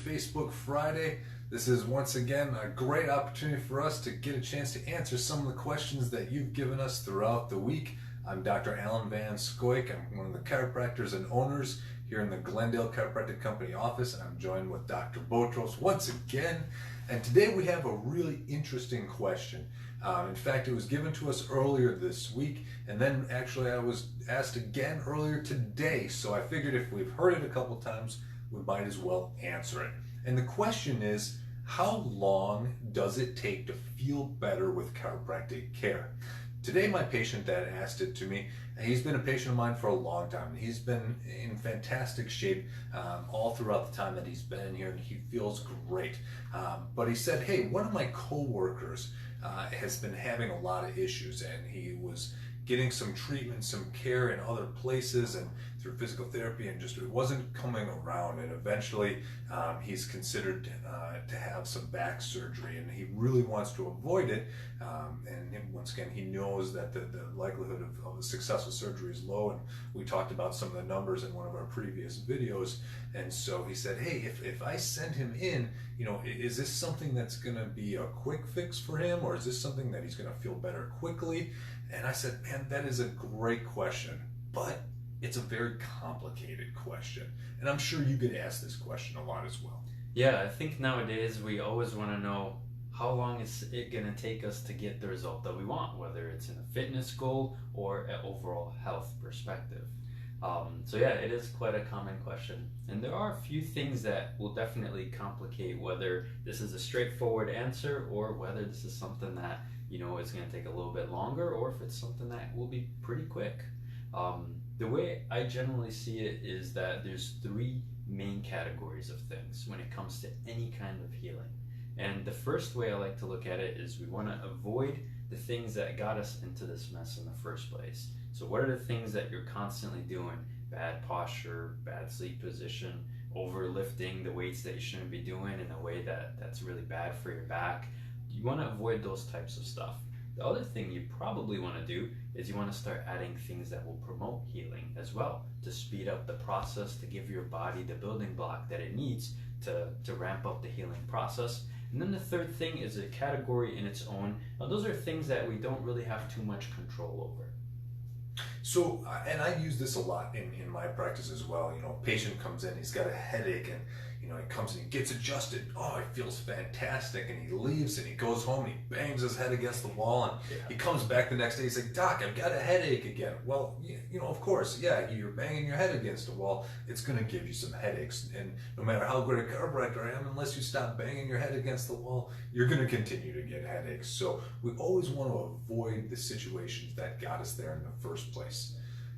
Facebook Friday. This is once again a great opportunity for us to get a chance to answer some of the questions that you've given us throughout the week. I'm Dr. Alan Van Scoyk. I'm one of the chiropractors and owners here in the Glendale Chiropractic Company office, and I'm joined with Dr. Botros once again. And today we have a really interesting question. In fact, it was given to us earlier this week, and then actually I was asked again earlier today, so I figured if we've heard it a couple times, we might as well answer it. And the question is, how long does it take to feel better with chiropractic care? Today, my patient that asked it to me, he's been a patient of mine for a long time. He's been in fantastic shape all throughout the time that he's been here, and he feels great. But he said, hey, one of my coworkers has been having a lot of issues, and he was getting some treatment, some care in other places and through physical therapy, and just it wasn't coming around. And eventually he's considered to have some back surgery, and he really wants to avoid it. And once again, he knows that the likelihood of a successful surgery is low, and we talked about some of the numbers in one of our previous videos. And so he said, hey, if I send him in, you know, is this something that's going to be a quick fix for him, or is this something that he's going to feel better quickly? And I said, man, that is a great question, but it's a very complicated question. And I'm sure you get asked this question a lot as well. Yeah, I think nowadays we always want to know how long is it going to take us to get the result that we want, whether it's in a fitness goal or an overall health perspective. So yeah, it is quite a common question. And there are a few things that will definitely complicate whether this is a straightforward answer or whether this is something that, you know, it's going to take a little bit longer, or if it's something that will be pretty quick. The way I generally see it is that there's three main categories of things when it comes to any kind of healing. And the first way I like to look at it is we want to avoid the things that got us into this mess in the first place. So what are the things that you're constantly doing? Bad posture, bad sleep position, overlifting the weights that you shouldn't be doing in a way that's really bad for your back. You want to avoid those types of stuff. The other thing you probably want to do is you want to start adding things that will promote healing as well, to speed up the process, to give your body the building block that it needs to ramp up the healing process. And then the third thing is a category in its own. Now, those are things that we don't really have too much control over. So, and I use this a lot in my practice as well. You know, a patient comes in, he's got a headache, and you know, he comes in, he gets adjusted. Oh, he feels fantastic, and he leaves, and he goes home, and he bangs his head against the wall, and he comes back the next day. He's like, Doc, I've got a headache again. Well, you know, of course, yeah, you're banging your head against the wall. It's going to give you some headaches, and no matter how great a chiropractor I am, unless you stop banging your head against the wall, you're going to continue to get headaches. So we always want to avoid the situations that got us there in the first place.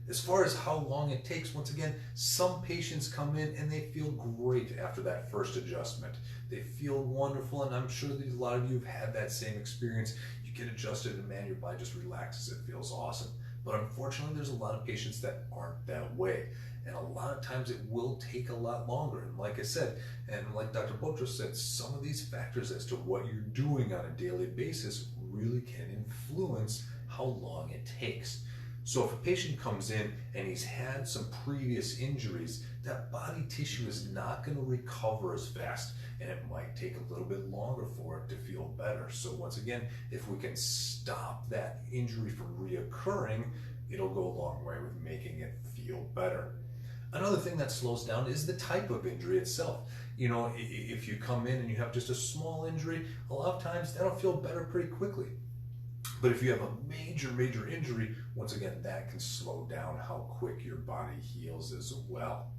As far as how long it takes, once again, some patients come in and they feel great after that first adjustment. They feel wonderful, and I'm sure that a lot of you have had that same experience. You get adjusted and man, your body just relaxes. It feels awesome. But unfortunately, there's a lot of patients that aren't that way. And a lot of times it will take a lot longer. And like I said, and like Dr. Botros said, some of these factors as to what you're doing on a daily basis really can influence how long it takes. So if a patient comes in and he's had some previous injuries, that body tissue is not going to recover as fast, and it might take a little bit longer for it to feel better. So once again, if we can stop that injury from reoccurring, it'll go a long way with making it feel better. Another thing that slows down is the type of injury itself. You know, if you come in and you have just a small injury, a lot of times that'll feel better pretty quickly. But if you have a major injury, once again, that can slow down how quick your body heals as well.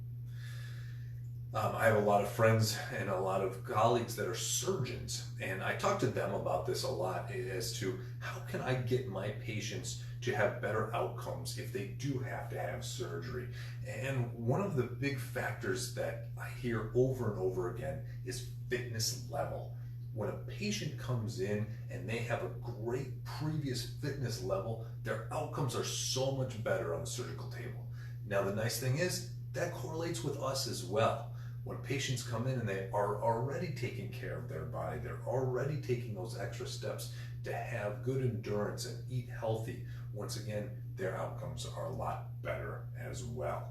I have a lot of friends and a lot of colleagues that are surgeons, and I talk to them about this a lot as to how can I get my patients to have better outcomes if they do have to have surgery. And one of the big factors that I hear over and over again is fitness level. When a patient comes in and they have a great previous fitness level, their outcomes are so much better on the surgical table. Now, the nice thing is that correlates with us as well. When patients come in and they are already taking care of their body, they're already taking those extra steps to have good endurance and eat healthy, once again, their outcomes are a lot better as well.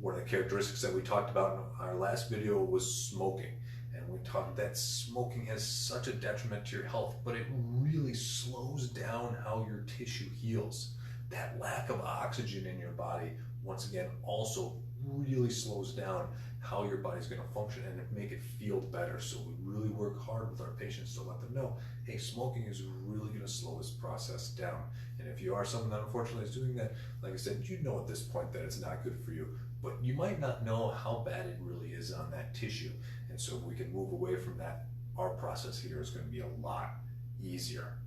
One of the characteristics that we talked about in our last video was smoking. And we talked that smoking has such a detriment to your health, but it really slows down how your tissue heals. That lack of oxygen in your body, once again, also really slows down how your body's going to function and make it feel better. So we really work hard with our patients to let them know, hey, smoking is really going to slow this process down. And if you are someone that unfortunately is doing that, like I said, you know at this point that it's not good for you, but you might not know how bad it really is on that tissue. And so if we can move away from that, our process here is going to be a lot easier.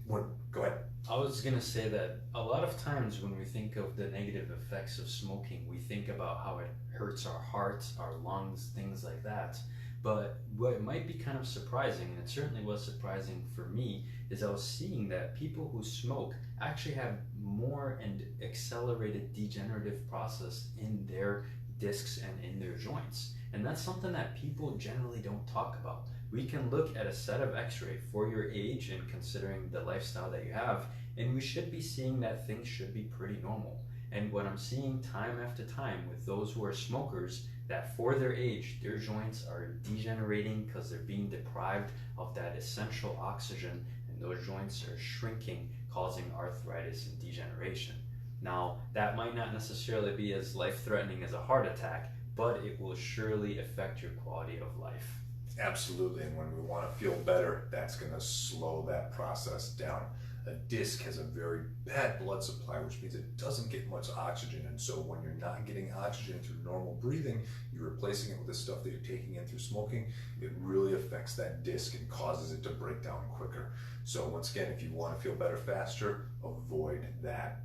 Go ahead. I was going to say that a lot of times when we think of the negative effects of smoking, we think about how it hurts our hearts, our lungs, things like that. But what might be kind of surprising, and it certainly was surprising for me, is I was seeing that people who smoke actually have more and accelerated degenerative process in their discs and in their joints. And that's something that people generally don't talk about. We can look at a set of x-ray for your age and considering the lifestyle that you have, and we should be seeing that things should be pretty normal. And what I'm seeing time after time with those who are smokers, that for their age, their joints are degenerating because they're being deprived of that essential oxygen, and those joints are shrinking, causing arthritis and degeneration. Now, that might not necessarily be as life-threatening as a heart attack, but it will surely affect your quality of life. Absolutely, and when we want to feel better, that's going to slow that process down. A disc has a very bad blood supply, which means it doesn't get much oxygen, and so when you're not getting oxygen through normal breathing, you're replacing it with the stuff that you're taking in through smoking. It really affects that disc and causes it to break down quicker. So once again, if you want to feel better faster, avoid that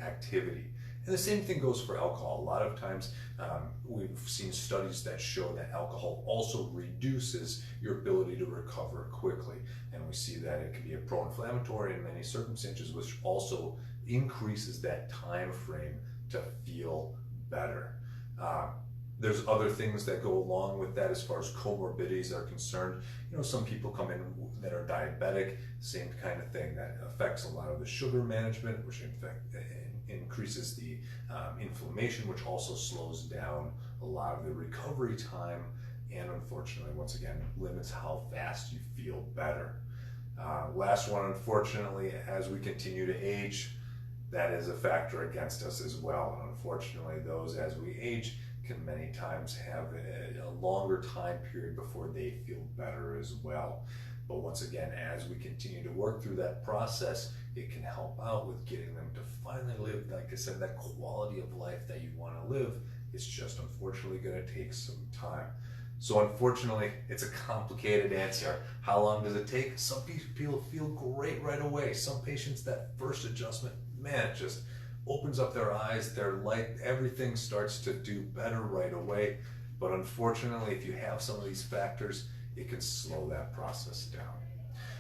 activity. And the same thing goes for alcohol. A lot of times we've seen studies that show that alcohol also reduces your ability to recover quickly. And we see that it can be a pro-inflammatory in many circumstances, which also increases that time frame to feel better. There's other things that go along with that as far as comorbidities are concerned. You know, some people come in that are diabetic, same kind of thing that affects a lot of the sugar management, which in fact increases the inflammation, which also slows down a lot of the recovery time, and unfortunately, once again, limits how fast you feel better. Last one, unfortunately, as we continue to age, that is a factor against us as well. And unfortunately, those as we age can many times have a longer time period before they feel better as well. But once again, as we continue to work through that process, it can help out with getting them to finally live, like I said, that quality of life that you want to live. It's just unfortunately going to take some time. So unfortunately, it's a complicated answer. How long does it take? Some people feel great right away. Some patients, that first adjustment, man, it just opens up their eyes, their light, everything starts to do better right away. But unfortunately, if you have some of these factors, it can slow that process down.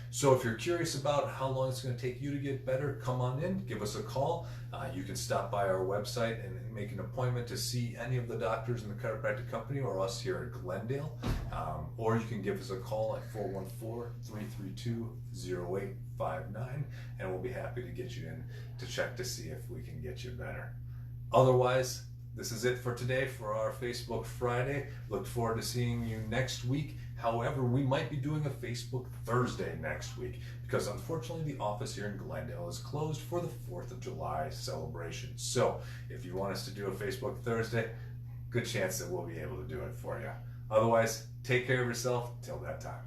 So if you're curious about how long it's going to take you to get better, come on in, give us a call. You can stop by our website and make an appointment to see any of the doctors in the chiropractic company or us here at Glendale. Or you can give us a call at 414-332-0859, and we'll be happy to get you in to check to see if we can get you better. Otherwise, this is it for today for our Facebook Friday. Look forward to seeing you next week. However, we might be doing a Facebook Thursday next week because unfortunately the office here in Glendale is closed for the 4th of July celebration. So if you want us to do a Facebook Thursday, good chance that we'll be able to do it for you. Otherwise, take care of yourself till that time.